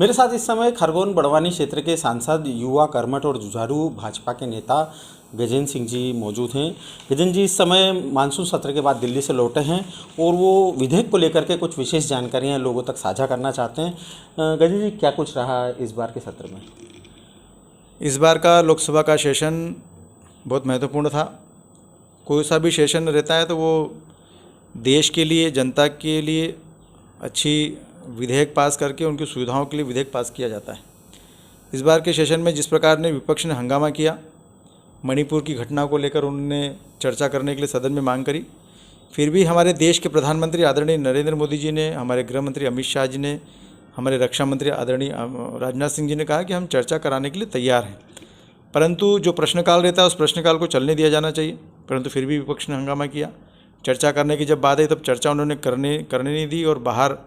मेरे साथ इस समय खरगोन बड़वानी क्षेत्र के सांसद, युवा कर्मठ और जुझारू भाजपा के नेता गजेंद्र सिंह जी मौजूद हैं। गजेंद्र जी इस समय मानसून सत्र के बाद दिल्ली से लौटे हैं और वो विधेयक को लेकर के कुछ विशेष जानकारियां लोगों तक साझा करना चाहते हैं। गजेंद्र जी, क्या कुछ रहा इस बार के सत्र में? इस बार का लोकसभा का सेशन बहुत महत्वपूर्ण था। कोई सा भी सेशन रहता है तो वो देश के लिए, जनता के लिए अच्छी विधेयक पास करके उनकी सुविधाओं के लिए विधेयक पास किया जाता है। इस बार के सेशन में जिस प्रकार ने विपक्ष ने हंगामा किया, मणिपुर की घटना को लेकर उन्होंने चर्चा करने के लिए सदन में मांग करी, फिर भी हमारे देश के प्रधानमंत्री आदरणीय नरेंद्र मोदी जी ने, हमारे गृह मंत्री अमित शाह जी ने, हमारे रक्षा मंत्री आदरणीय राजनाथ सिंह जी ने कहा कि हम चर्चा कराने के लिए तैयार हैं। परंतु जो प्रश्नकाल रहता है उस प्रश्नकाल को चलने दिया जाना चाहिए, परंतु फिर भी विपक्ष ने हंगामा किया। चर्चा करने की जब बात आई तब चर्चा उन्होंने करने नहीं दी और बाहर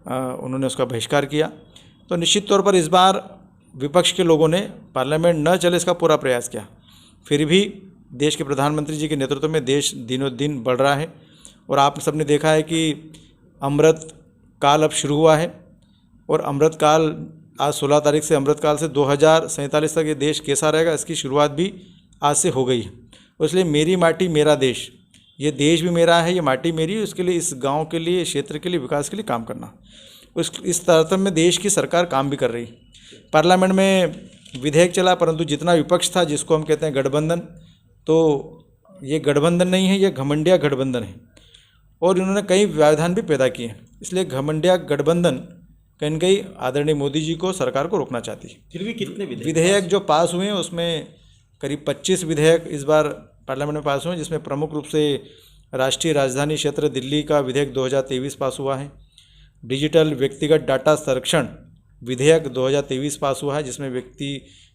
उन्होंने उसका बहिष्कार किया। तो निश्चित तौर पर इस बार विपक्ष के लोगों ने पार्लियामेंट न चले इसका पूरा प्रयास किया। फिर भी देश के प्रधानमंत्री जी के नेतृत्व में देश दिनों दिन बढ़ रहा है और आप सबने देखा है कि अमृत काल अब शुरू हुआ है और अमृत काल आज 16 तारीख से अमृत काल से 2047 तक ये देश कैसा रहेगा इसकी शुरुआत भी आज से हो गई है। और इसलिए मेरी माटी मेरा देश, ये देश भी मेरा है, ये माटी मेरी है, उसके लिए, इस गांव के लिए, क्षेत्र के लिए, विकास के लिए काम करना। इस तरह में देश की सरकार काम भी कर रही है। पार्लियामेंट में विधेयक चला, परंतु जितना विपक्ष था, जिसको हम कहते हैं गठबंधन, तो ये गठबंधन नहीं है, ये घमंडिया गठबंधन है और इन्होंने कई व्यवधान भी पैदा किए। इसलिए घमंडिया गठबंधन कहीं न कहीं आदरणीय मोदी जी को, सरकार को रोकना चाहती है। फिर भी कितने विधेयक जो पास हुए हैं उसमें करीब 25 विधेयक इस बार पार्लियामेंट में पास हुए, जिसमें प्रमुख रूप से राष्ट्रीय राजधानी क्षेत्र दिल्ली का विधेयक 2023 पास हुआ है। डिजिटल व्यक्तिगत डाटा संरक्षण विधेयक 2023 पास हुआ है, जिसमें व्यक्ति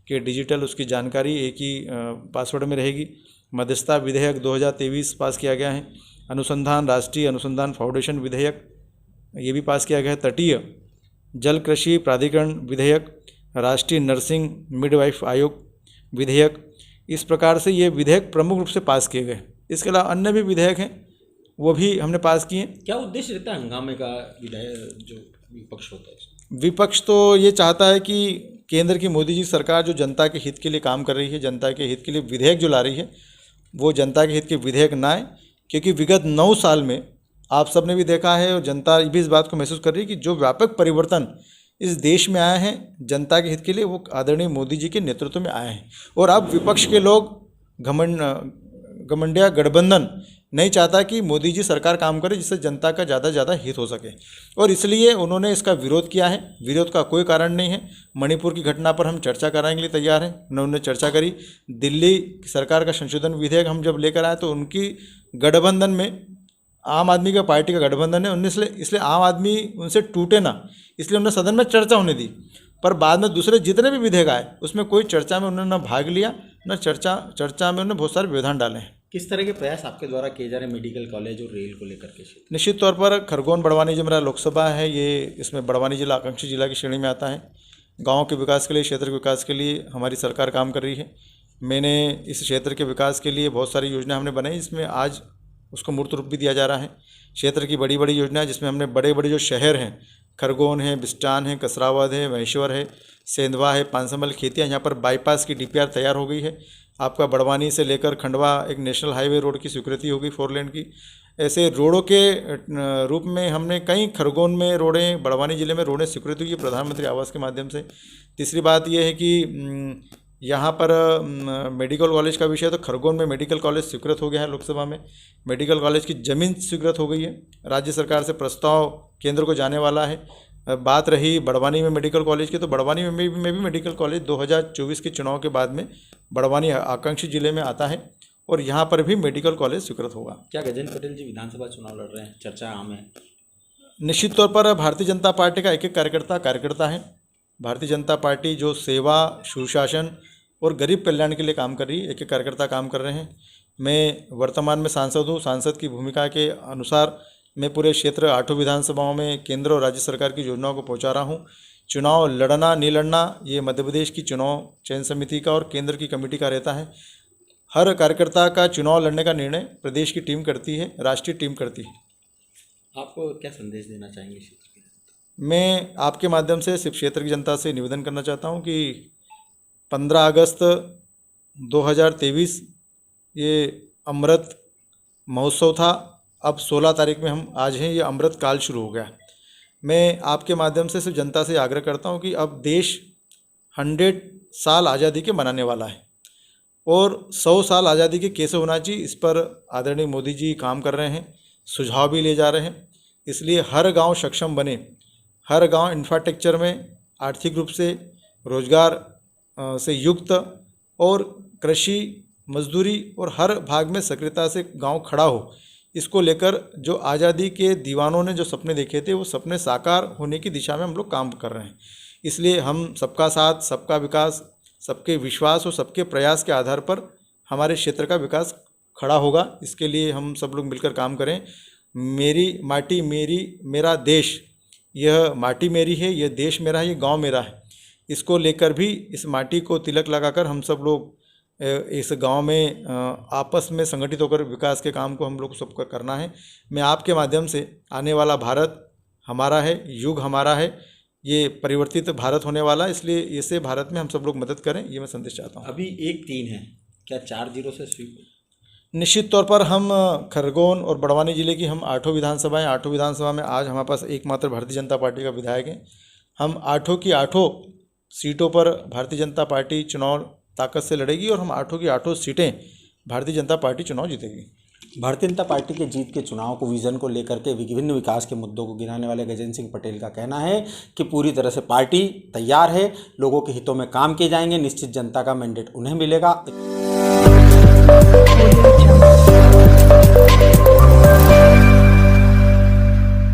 के डिजिटल उसकी जानकारी एक ही पासवर्ड में रहेगी। मध्यस्थता विधेयक 2023 पास किया गया है। अनुसंधान, राष्ट्रीय अनुसंधान फाउंडेशन विधेयक ये भी पास किया गया है। तटीय जल कृषि प्राधिकरण विधेयक, राष्ट्रीय नर्सिंग मिडवाइफ आयोग विधेयक, इस प्रकार से ये विधेयक प्रमुख रूप से पास किए गए। इसके अलावा अन्य भी विधेयक हैं, वो भी हमने पास किए। क्या उद्देश्य रहता है हंगामे का? विधेयक जो विपक्ष होता है, विपक्ष तो ये चाहता है कि केंद्र की मोदी जी सरकार जो जनता के हित के लिए काम कर रही है, जनता के हित के लिए विधेयक जो ला रही है, वो जनता के हित के विधेयक ना आए। क्योंकि विगत 9 साल में आप सब ने भी देखा है और जनता भी इस बात को महसूस कर रही है कि जो व्यापक परिवर्तन इस देश में आए हैं जनता के हित के लिए, वो आदरणीय मोदी जी के नेतृत्व में आए हैं। और अब विपक्ष के लोग घमंडिया गठबंधन नहीं चाहता कि मोदी जी सरकार काम करे जिससे जनता का ज़्यादा से ज़्यादा हित हो सके, और इसलिए उन्होंने इसका विरोध किया है। विरोध का कोई कारण नहीं है। मणिपुर की घटना पर हम चर्चा कराने के लिए तैयार हैं, उन्होंने चर्चा करी। दिल्ली सरकार का संशोधन विधेयक हम जब लेकर आए तो उनकी गठबंधन में आम आदमी का पार्टी का गठबंधन है, उन्होंने इसलिए आम आदमी उनसे टूटे ना, इसलिए उन्होंने सदन में चर्चा होने दी। पर बाद में दूसरे जितने भी विधेयक आए उसमें कोई चर्चा में उन्होंने न भाग लिया, न चर्चा में उन्होंने बहुत सारे व्यवधान डाले हैं। किस तरह के प्रयास आपके द्वारा किए जा रहे हैं मेडिकल कॉलेज और रेल को लेकर के? निश्चित तौर पर खरगोन बड़वानी जो मेरा लोकसभा है, ये इसमें बड़वानी जिला आकांक्षी जिला की श्रेणी में आता है। गाँव के विकास के लिए, क्षेत्र के विकास के लिए हमारी सरकार काम कर रही है। मैंने इस क्षेत्र के विकास के लिए बहुत सारी योजना हमने बनाई, जिसमें आज उसको मूर्त रूप भी दिया जा रहा है। क्षेत्र की बड़ी बड़ी योजनाएं, जिसमें हमने बड़े बड़े जो शहर हैं, खरगोन है, बिस्टान है, कसरावद है, महेश्वर है, सेंधवा है, पानसमल, खेतिया, यहाँ पर बाईपास की डीपीआर तैयार हो गई है। आपका बड़वानी से लेकर खंडवा एक नेशनल हाईवे रोड की स्वीकृति होगी 4 लेन की। ऐसे रोडों के रूप में हमने कई खरगोन में रोडें, बड़वानी ज़िले में रोडें स्वीकृत हुई है प्रधानमंत्री आवास के माध्यम से। तीसरी बात यह है कि यहाँ पर मेडिकल कॉलेज का विषय, तो खरगोन में मेडिकल कॉलेज स्वीकृत हो गया है। लोकसभा में मेडिकल कॉलेज की ज़मीन स्वीकृत हो गई है। राज्य सरकार से प्रस्ताव केंद्र को जाने वाला है। बात रही बड़वानी में मेडिकल कॉलेज की, तो बड़वानी में भी मेडिकल कॉलेज 2024 के चुनाव के बाद में बड़वानी आकांक्षी जिले में आता है और यहाँ पर भी मेडिकल कॉलेज स्वीकृत होगा। क्या गजेंद्र पटेल जी विधानसभा चुनाव लड़ रहे हैं? चर्चा आम है। निश्चित तौर पर भारतीय जनता पार्टी का एक एक कार्यकर्ता है। भारतीय जनता पार्टी जो सेवा, सुशासन और गरीब कल्याण के लिए काम कर रही है, एक एक कार्यकर्ता काम कर रहे हैं। मैं वर्तमान में सांसद हूँ। सांसद की भूमिका के अनुसार मैं पूरे क्षेत्र 8 विधानसभाओं में केंद्र और राज्य सरकार की योजनाओं को पहुँचा रहा हूँ। चुनाव लड़ना नहीं लड़ना ये मध्य प्रदेश की चुनाव चयन समिति का और केंद्र की कमेटी का रहता है। हर कार्यकर्ता का चुनाव लड़ने का निर्णय प्रदेश की टीम करती है, राष्ट्रीय टीम करती है। आपको क्या संदेश देना चाहेंगे क्षेत्र के? मैं आपके माध्यम से सिर्फ क्षेत्र की जनता से निवेदन करना चाहता हूं कि 15 अगस्त 2023 ये अमृत महोत्सव था। अब 16 तारीख में हम आज हैं, ये अमृत काल शुरू हो गया। मैं आपके माध्यम से सिर्फ जनता से आग्रह करता हूं कि अब देश 100 साल आज़ादी के मनाने वाला है और 100 साल आज़ादी के कैसे होना चाहिए, इस पर आदरणीय मोदी जी काम कर रहे हैं, सुझाव भी ले जा रहे हैं। इसलिए हर गांव सक्षम बने, हर गांव इंफ्रास्ट्रक्चर में आर्थिक रूप से रोजगार से युक्त और कृषि मजदूरी और हर भाग में सक्रियता से गांव खड़ा हो, इसको लेकर जो आज़ादी के दीवानों ने जो सपने देखे थे वो सपने साकार होने की दिशा में हम लोग काम कर रहे हैं। इसलिए हम सबका साथ, सबका विकास, सबके विश्वास और सबके प्रयास के आधार पर हमारे क्षेत्र का विकास खड़ा होगा। इसके लिए हम सब लोग मिलकर काम करें। मेरी माटी मेरा देश, यह माटी मेरी है, यह देश मेरा है, ये गांव मेरा है। इसको लेकर भी इस माटी को तिलक लगाकर हम सब लोग इस गांव में आपस में संगठित होकर विकास के काम को हम लोग सबको करना है। मैं आपके माध्यम से आने वाला भारत हमारा है, युग हमारा है, ये परिवर्तित भारत होने वाला है, इसलिए इसे भारत में हम सब लोग मदद करें, ये मैं संदेश चाहता हूँ। अभी 1-3 है, क्या 4-0 से स्वीप? निश्चित तौर पर हम खरगोन और बड़वानी जिले की हम 8 विधानसभाएं, 8 विधानसभा में आज हमारे पास एकमात्र भारतीय जनता पार्टी का विधायक है। हम 8 की 8 सीटों पर भारतीय जनता पार्टी चुनाव ताकत से लड़ेगी और हम 8 की 8 सीटें भारतीय जनता पार्टी चुनाव जीतेगी। भारतीय जनता पार्टी के जीत के चुनाव को, विजन को लेकर के विभिन्न विकास के मुद्दों को गिनाने वाले गजेंद्र सिंह पटेल का कहना है कि पूरी तरह से पार्टी तैयार है, लोगों के हितों में काम किए जाएंगे, निश्चित जनता का मैंडेट उन्हें मिलेगा।